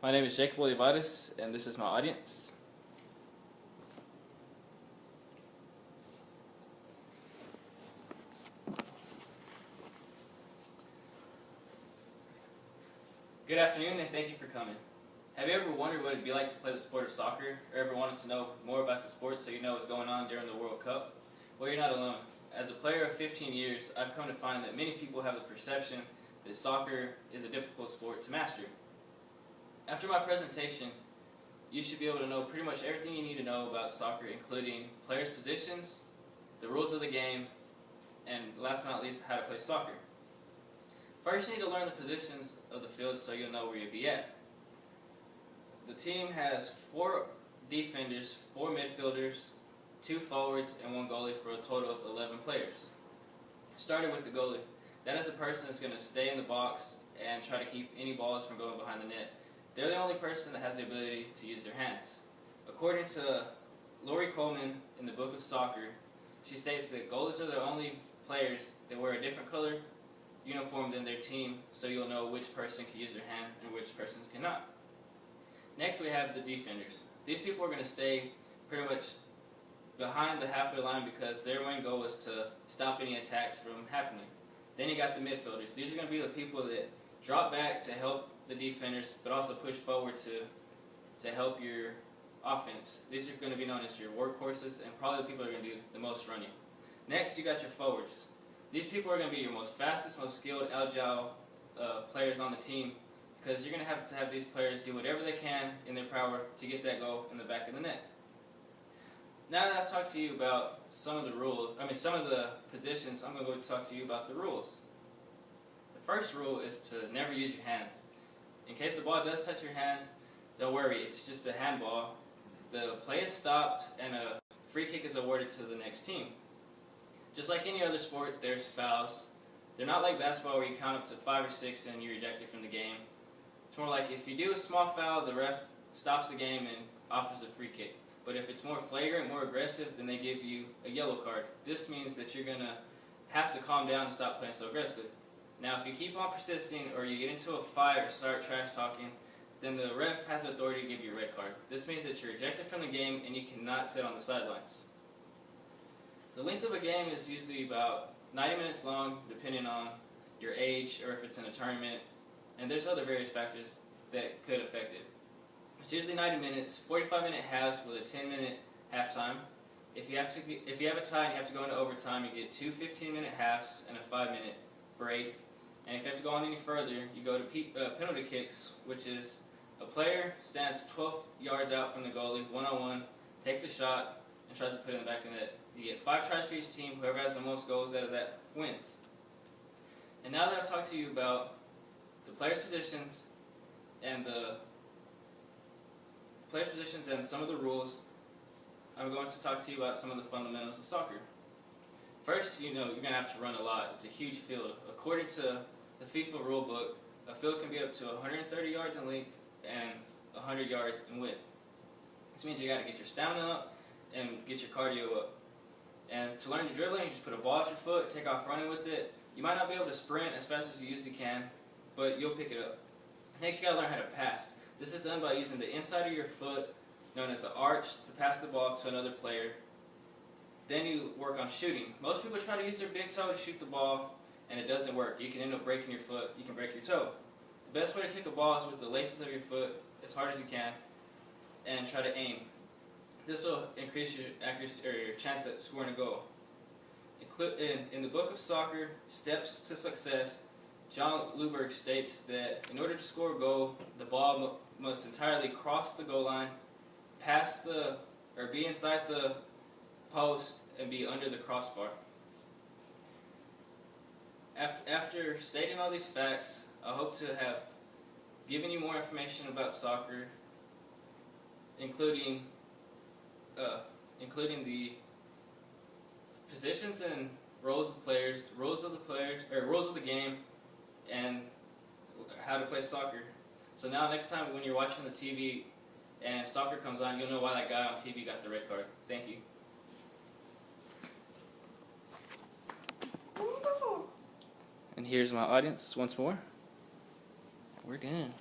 My name is Jacob Olivares, and this is my audience. Good afternoon, and thank you for coming. Have you ever wondered what it'd be like to play the sport of soccer, or ever wanted to know more about the sport so you know what's going on during the World Cup? Well, you're not alone. As a player of 15 years, I've come to find that many people have the perception that soccer is a difficult sport to master. After my presentation, you should be able to know pretty much everything you need to know about soccer, including players' positions, the rules of the game, and last but not least, how to play soccer. First, you need to learn the positions of the field so you'll know where you'll be at. The team has 4 defenders, 4 midfielders, 2 forwards, and 1 goalie for a total of 11 players. Starting with the goalie. That is the person that's going to stay in the box and try to keep any balls from going behind the net. They're the only person that has the ability to use their hands. According to Lori Coleman in the Book of Soccer, she states that goalies are the only players that wear a different color uniform than their team, so you'll know which person can use their hand and which person cannot. Next we have the defenders. These people are going to stay pretty much behind the halfway line because their main goal is to stop any attacks from happening. Then you got the midfielders. These are going to be the people that drop back to help the defenders, but also push forward to help your offense. These are going to be known as your workhorses, and probably the people that are going to do the most running. Next, you got your forwards. These people are going to be your most fastest, most skilled, agile players on the team, because you're going to have these players do whatever they can in their power to get that goal in the back of the net. Now that I've talked to you about some of the positions, I'm going to go talk to you about the rules. The first rule is to never use your hands. In case the ball does touch your hands, don't worry, it's just a handball. The play is stopped and a free kick is awarded to the next team. Just like any other sport, there's fouls. They're not like basketball where you count up to 5 or 6 and you're ejected from the game. It's more like if you do a small foul, the ref stops the game and offers a free kick. But if it's more flagrant, more aggressive, then they give you a yellow card. This means that you're going to have to calm down and stop playing so aggressive. Now, if you keep on persisting or you get into a fight or start trash talking, then the ref has the authority to give you a red card. This means that you're ejected from the game and you cannot sit on the sidelines. The length of a game is usually about 90 minutes long, depending on your age or if it's in a tournament, and there's other various factors that could affect it. It's usually 90 minutes, 45-minute halves with a 10-minute halftime. If you have a tie and you have to go into overtime, you get 2 15-minute halves and a 5-minute break. And if you have to go on any further, you go to penalty kicks, which is a player stands 12 yards out from the goalie, one-on-one, takes a shot, and tries to put it in the back of the net. You get 5 tries for each team. Whoever has the most goals out of that wins. And now that I've talked to you about the players' positions and some of the rules, I'm going to talk to you about some of the fundamentals of soccer. First, you're going to have to run a lot. It's a huge field. According to the FIFA rulebook, a field can be up to 130 yards in length and 100 yards in width. This means you got to get your stamina up and get your cardio up. And to learn your dribbling, you just put a ball at your foot, take off running with it. You might not be able to sprint as fast as you usually can, but you'll pick it up. Next, you got to learn how to pass. This is done by using the inside of your foot, known as the arch, to pass the ball to another player. Then you work on shooting. Most people try to use their big toe to shoot the ball, and it doesn't work. You can end up breaking your foot. You can break your toe. The best way to kick a ball is with the laces of your foot as hard as you can, and try to aim. This will increase your accuracy or your chance at scoring a goal. In the Book of Soccer, Steps to Success, John Luberg states that in order to score a goal, the ball must entirely cross the goal line, be inside the post, and be under the crossbar. After stating all these facts, I hope to have given you more information about soccer, including the positions and roles of players, rules of the game, and how to play soccer. So now next time when you're watching the TV and soccer comes on, you'll know why that guy on TV got the red card. Thank you. And here's my audience once more. We're done.